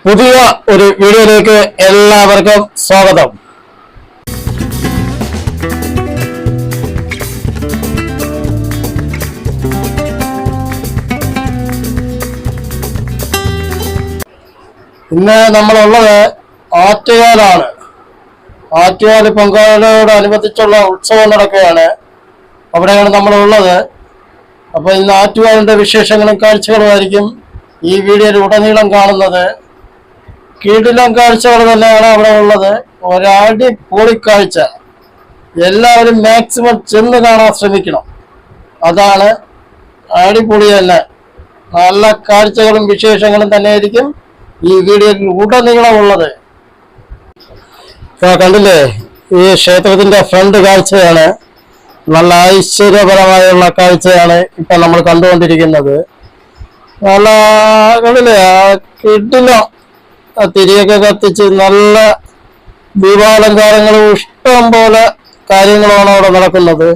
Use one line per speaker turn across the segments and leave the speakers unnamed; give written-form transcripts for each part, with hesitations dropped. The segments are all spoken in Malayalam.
പുതിയ ഒരു വീഡിയോയിലേക്ക് എല്ലാവർക്കും സ്വാഗതം. ഇന്ന് നമ്മളുള്ളത് ആറ്റുകാലാണ്. ആറ്റുകാൽ പൊങ്കാലയോടനുബന്ധിച്ചുള്ള ഉത്സവം നടക്കുകയാണ്. അവിടെയാണ് നമ്മളുള്ളത്. അപ്പോൾ ഇന്ന് ആറ്റുകാലിൻ്റെ വിശേഷങ്ങളും കാഴ്ചകളുമായിരിക്കും ഈ വീഡിയോയിൽ ഉടനീളം കാണുന്നത്. കിടിലം കാഴ്ചകൾ തന്നെയാണ് അവിടെ ഉള്ളത്. ഒരടിപൊളി കാഴ്ച. എല്ലാവരും മാക്സിമം ചെന്ന് കാണാൻ ശ്രമിക്കണം. അതാണ് അടിപൊളി തന്നെ. നല്ല കാഴ്ചകളും വിശേഷങ്ങളും തന്നെയായിരിക്കും ഈ വീഡിയോയിൽ ഉടനീളം ഉള്ളത്. കണ്ടില്ലേ, ഈ ക്ഷേത്രത്തിന്റെ ഫ്രണ്ട് കാഴ്ചയാണ്. നല്ല ഐശ്വര്യപരമായുള്ള കാഴ്ചയാണ് ഇപ്പൊ നമ്മൾ കണ്ടുകൊണ്ടിരിക്കുന്നത്. നല്ല കണ്ടില്ലേ, കിടിലം തിരിയൊക്കെ കത്തിച്ച് നല്ല ദീപാലങ്കാരങ്ങളും ഇഷ്ടം പോലെ കാര്യങ്ങളുമാണ് അവിടെ നടക്കുന്നത്.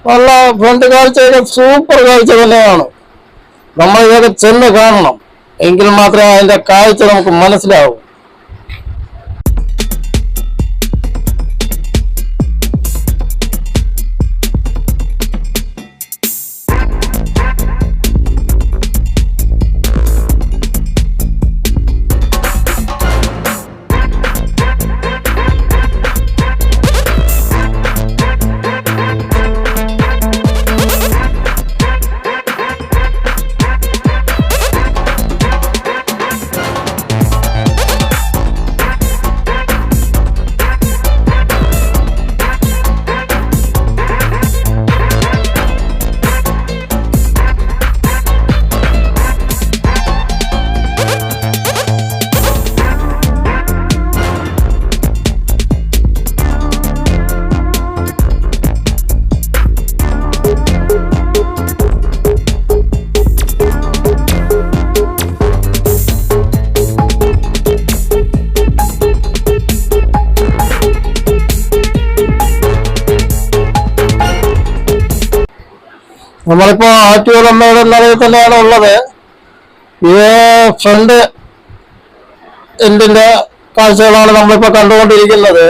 നല്ല ഫ്രണ്ട് കാഴ്ചയൊക്കെ സൂപ്പർ കാഴ്ച തന്നെയാണ്. നമ്മൾ ഇതൊക്കെ ചെന്ന് കാണണം, എങ്കിൽ മാത്രമേ അതിന്റെ കാഴ്ച നമുക്ക് മനസ്സിലാവൂ. നമ്മളിപ്പോ ആറ്റുകാലമ്മയുടെ നിലയിൽ തന്നെയാണ് ഉള്ളത്. ഈ ഫ്രണ്ട് എൻഡിന്റെ കാഴ്ചകളാണ് നമ്മളിപ്പോ കണ്ടുകൊണ്ടിരിക്കുന്നത്.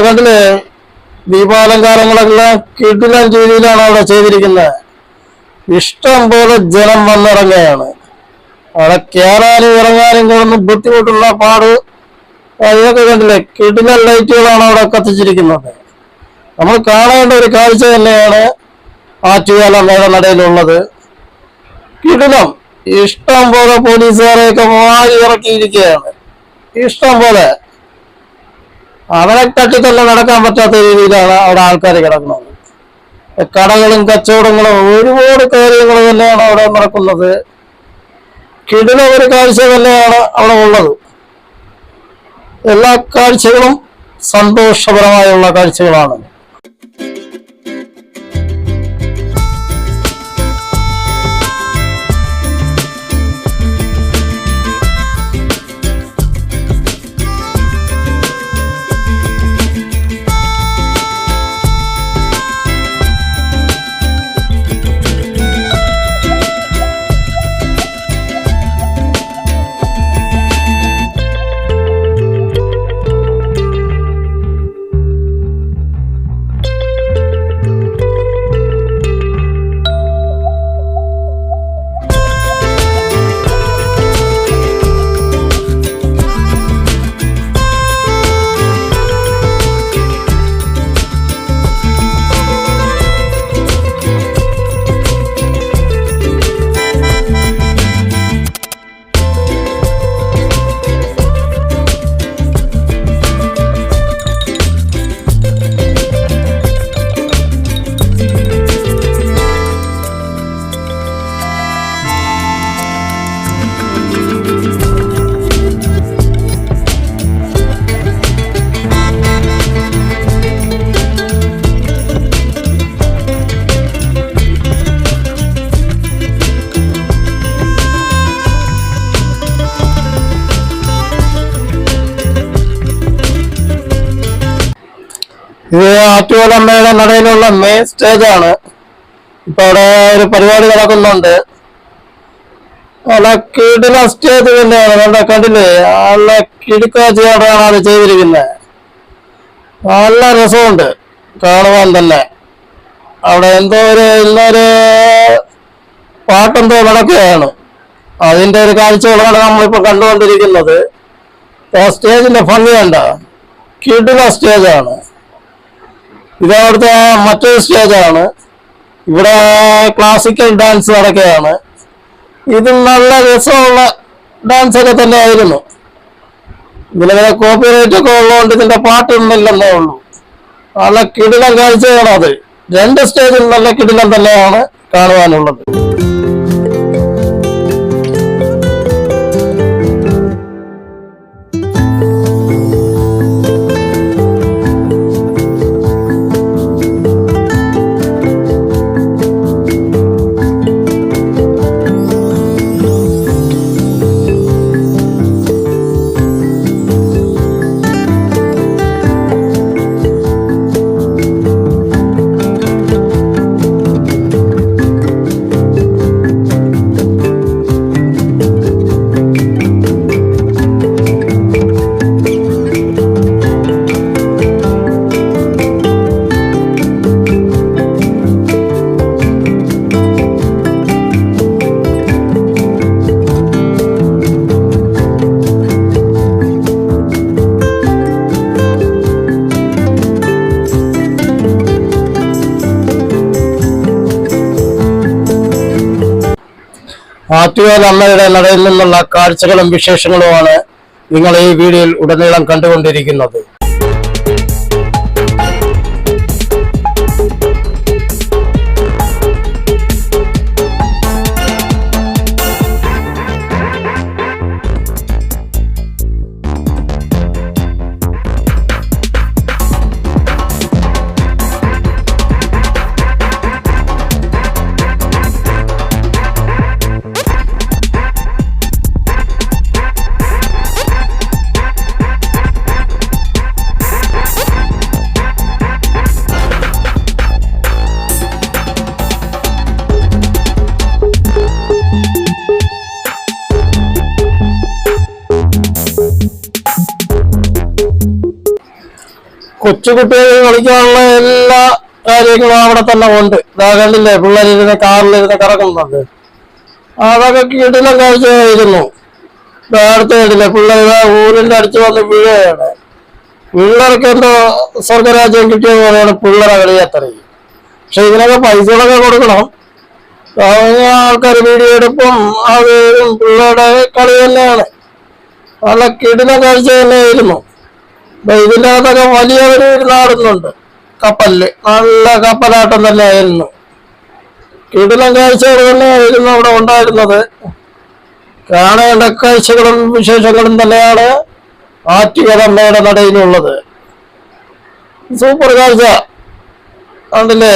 കണ്ടില്ലേ, ദീപാലങ്കാരങ്ങളെല്ലാം കിടിലൻ രീതിയിലാണ് അവിടെ ചെയ്തിരിക്കുന്നത്. ഇഷ്ടം പോലെ ജനം വന്നിറങ്ങുകയാണ്. അവിടെ കയറാനും ഇറങ്ങാനും കൊണ്ടൊന്നും ബുദ്ധിമുട്ടുള്ള പാട് ഇതൊക്കെ കണ്ടില്ലേ, കിടിലൻ ലൈറ്റുകളാണ് അവിടെ കത്തിച്ചിരിക്കുന്നത്. നമ്മൾ കാണേണ്ട ഒരു കാഴ്ച തന്നെയാണ് ആറ്റുകാലമ്മയുടെ നടയിലുള്ളത്. കിടിലം. ഇഷ്ടം പോലെ പോലീസുകാരെയൊക്കെ വാരി ഇറക്കിയിരിക്കുകയാണ്. ഇഷ്ടം പോലെ. അവരെ തട്ടിത്തന്നെ നടക്കാൻ പറ്റാത്ത രീതിയിലാണ് അവിടെ ആൾക്കാർ കിടക്കുന്നത്. കടകളും കച്ചവടങ്ങളും ഒരുപാട് കാര്യങ്ങൾ തന്നെയാണ് അവിടെ നടക്കുന്നത്. കിടിലം ഒരു കാഴ്ച തന്നെയാണ് അവിടെ ഉള്ളത്. എല്ലാ കാഴ്ചകളും സന്തോഷപരമായുള്ള കാഴ്ചകളാണ്. ഇത് ആറ്റുകാലമ്മയുടെ നടയിലുള്ള മെയിൻ സ്റ്റേജ് ആണ്. ഇപ്പൊ അവിടെ ഒരു പരിപാടി നടക്കുന്നുണ്ട്. നല്ല കിടില സ്റ്റേജ് തന്നെയാണ്. കണ്ടില്ലേ, നല്ല കിടുക്കാച്ചിയാണ് അത് ചെയ്തിരിക്കുന്നത്. നല്ല രസമുണ്ട് കാണുവാൻ തന്നെ. അവിടെ എന്തോ ഇന്നൊരു പാട്ടെന്തോ നടക്കുകയാണ്. അതിന്റെ ഒരു കാഴ്ചകളാണ് നമ്മളിപ്പോ കണ്ടുകൊണ്ടിരിക്കുന്നത്. സ്റ്റേജിന്റെ ഭംഗി കണ്ട കിടില സ്റ്റേജാണ്. ഇതവിടുത്തെ മറ്റൊരു സ്റ്റേജാണ്. ഇവിടെ ക്ലാസിക്കൽ ഡാൻസ് നടക്കുകയാണ്. ഇത് നല്ല രസമുള്ള ഡാൻസ് ഒക്കെ തന്നെ ആയിരുന്നു. ഇതിലെ കോപ്പിറൈറ്റ് ഒക്കെ ഉള്ളതുകൊണ്ട് ഇതിന്റെ പാട്ടൊന്നുമില്ലെന്നേ ഉള്ളൂ. നല്ല കിടിലം കാഴ്ചയാണ് അത്. രണ്ട് സ്റ്റേജിൽ നല്ല കിടിലം തന്നെയാണ് കാണുവാനുള്ളത്. ആറ്റുകാൽ അമ്മയുടെ നടയിൽ നിന്നുള്ള കാഴ്ചകളും വിശേഷങ്ങളുമാണ് നിങ്ങൾ ഈ വീഡിയോയിൽ ഉടനീളം കണ്ടുകൊണ്ടിരിക്കുന്നത്. കൊച്ചുകുട്ടികൾ കളിക്കാനുള്ള എല്ലാ കാര്യങ്ങളും അവിടെ തന്നെ ഉണ്ട്. ഇതാ കണ്ടില്ലേ, പിള്ളേരിരുന്ന് കാറിലിരുന്ന് കറങ്ങുന്നത്. അതൊക്കെ കിടിലം കാഴ്ചയായിരുന്നു. അടുത്ത കണ്ടില്ലേ, പിള്ളേർ ഊരിന്റെ അടിച്ചു വന്ന് വീഴുകയാണ്. പിള്ളേർക്ക് എന്തോ സ്വർഗരാജ്യം കിട്ടിയെന്ന് പറയാണ് പിള്ളേരെ കളിയാത്തറിയും. പക്ഷെ ഇതിനൊക്കെ പൈസകളൊക്കെ കൊടുക്കണം. ആൾക്കാർ വീഡിയോ എടുപ്പും അതും പിള്ളേരുടെ കളി തന്നെയാണ്. നല്ല കിടിലം കാഴ്ച തന്നെയായിരുന്നു. ഇതിൻ്റെ അകത്തൊക്കെ വലിയവര് നാടുന്നുണ്ട് കപ്പലില്. നല്ല കപ്പലാട്ടം തന്നെയായിരുന്നു. കിടിലം കാഴ്ചകൾ തന്നെയായിരുന്നു അവിടെ ഉണ്ടായിരുന്നത്. കാണേണ്ട കാഴ്ചകളും വിശേഷങ്ങളും തന്നെയാണ് ആറ്റുകാൽ അമ്മയുടെ നടയിലുള്ളത്. സൂപ്പർ കാഴ്ച കണ്ടില്ലേ,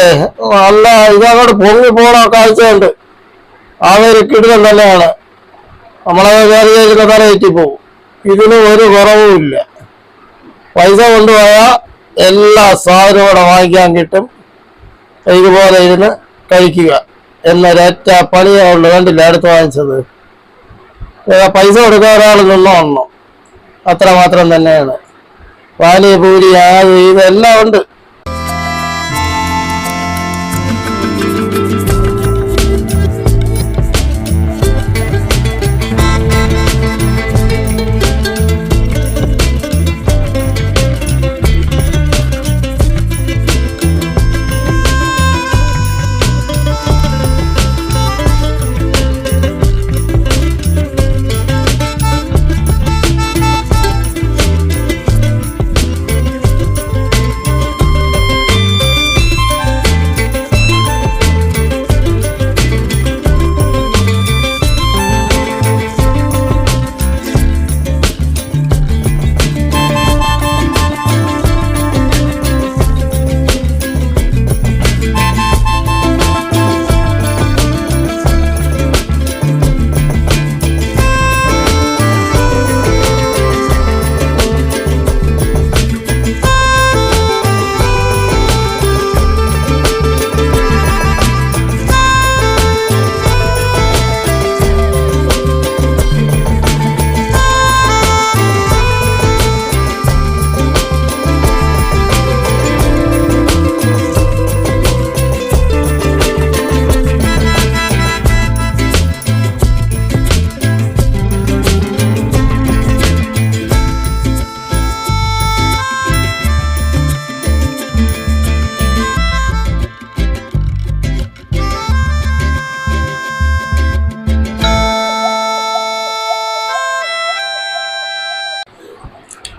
നല്ല ഇതങ്ങോട്ട് പൊങ്ങി പോണ കാഴ്ചയുണ്ട്. ആ ഒരു കിടിലം തന്നെയാണ്. നമ്മളെ കയറിയിരിക്കുന്ന തലയേറ്റി പോവും. ഇതിന് ഒരു കുറവുമില്ല. പൈസ കൊണ്ടുപോയാൽ എല്ലാ സാധനവും ഇവിടെ വാങ്ങിക്കാൻ കിട്ടും. ഇതുപോലെ ഇരുന്ന് കഴിക്കുക എന്നൊരൊറ്റ പണിയുള്ളൂ. കണ്ടില്ല അടുത്ത് വാങ്ങിച്ചത്. പൈസ കൊടുക്കാൻ ഒരാൾ നിന്നോണം, അത്ര മാത്രം തന്നെയാണ്. പാനിപൂരി അത് ഇതെല്ലാം ഉണ്ട്.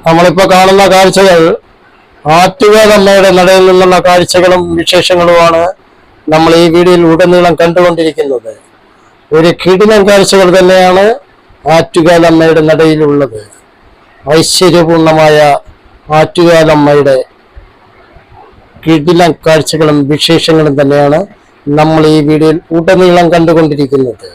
നമ്മളിപ്പോൾ കാണുന്ന കാഴ്ചകൾ ആറ്റുകാലമ്മയുടെ നടയിൽ നിന്നുള്ള കാഴ്ചകളും വിശേഷങ്ങളുമാണ് നമ്മൾ ഈ വീഡിയോയിൽ ഉടനീളം കണ്ടുകൊണ്ടിരിക്കുന്നത്. ഒരു കിടിലൻ കാഴ്ചകൾ തന്നെയാണ് ആറ്റുകാലമ്മയുടെ നടയിലുള്ളത്. ഐശ്വര്യപൂർണമായ ആറ്റുകാലമ്മയുടെ കിടിലൻ കാഴ്ചകളും വിശേഷങ്ങളും തന്നെയാണ് നമ്മൾ ഈ വീഡിയോയിൽ ഉടനീളം കണ്ടുകൊണ്ടിരിക്കുന്നത്.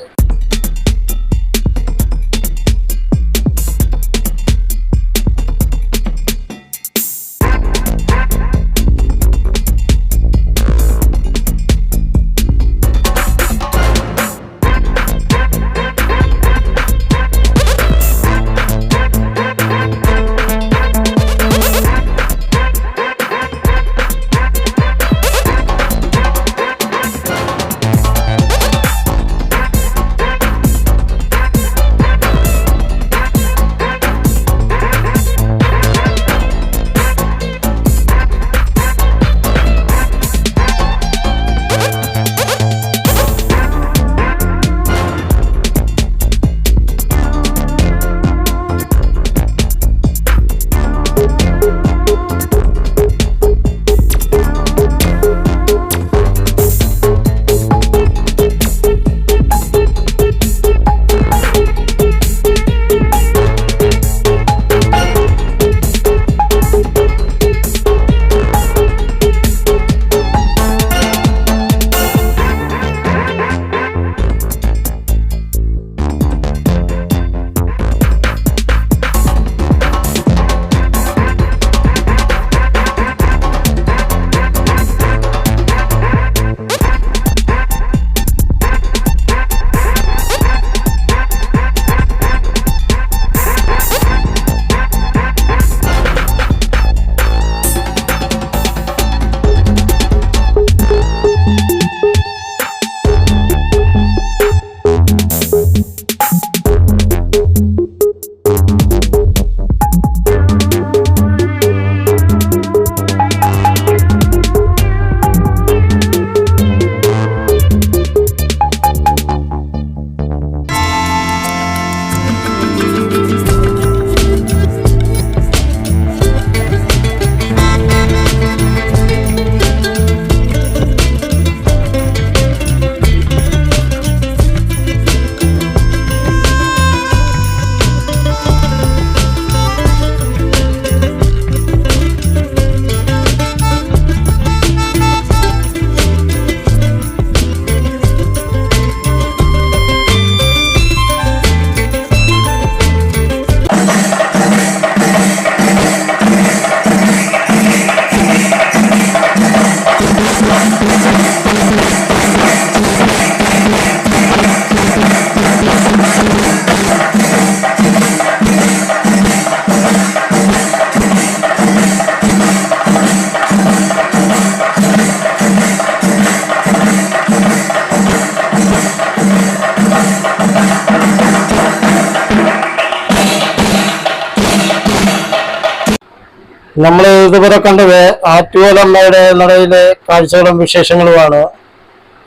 നമ്മൾ ഇതുവരെ കണ്ടത് ആറ്റുകാലമ്മയുടെ നടയിലെ കാഴ്ചകളും വിശേഷങ്ങളുമാണ്.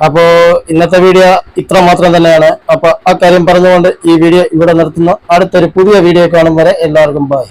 അപ്പോൾ ഇന്നത്തെ വീഡിയോ ഇത്ര മാത്രം തന്നെയാണ്. അപ്പോൾ ആ കാര്യം പറഞ്ഞുകൊണ്ട് ഈ വീഡിയോ ഇവിടെ നിർത്തുന്നു. അടുത്തൊരു പുതിയ വീഡിയോ കാണും വരെ എല്ലാവർക്കും ബൈ.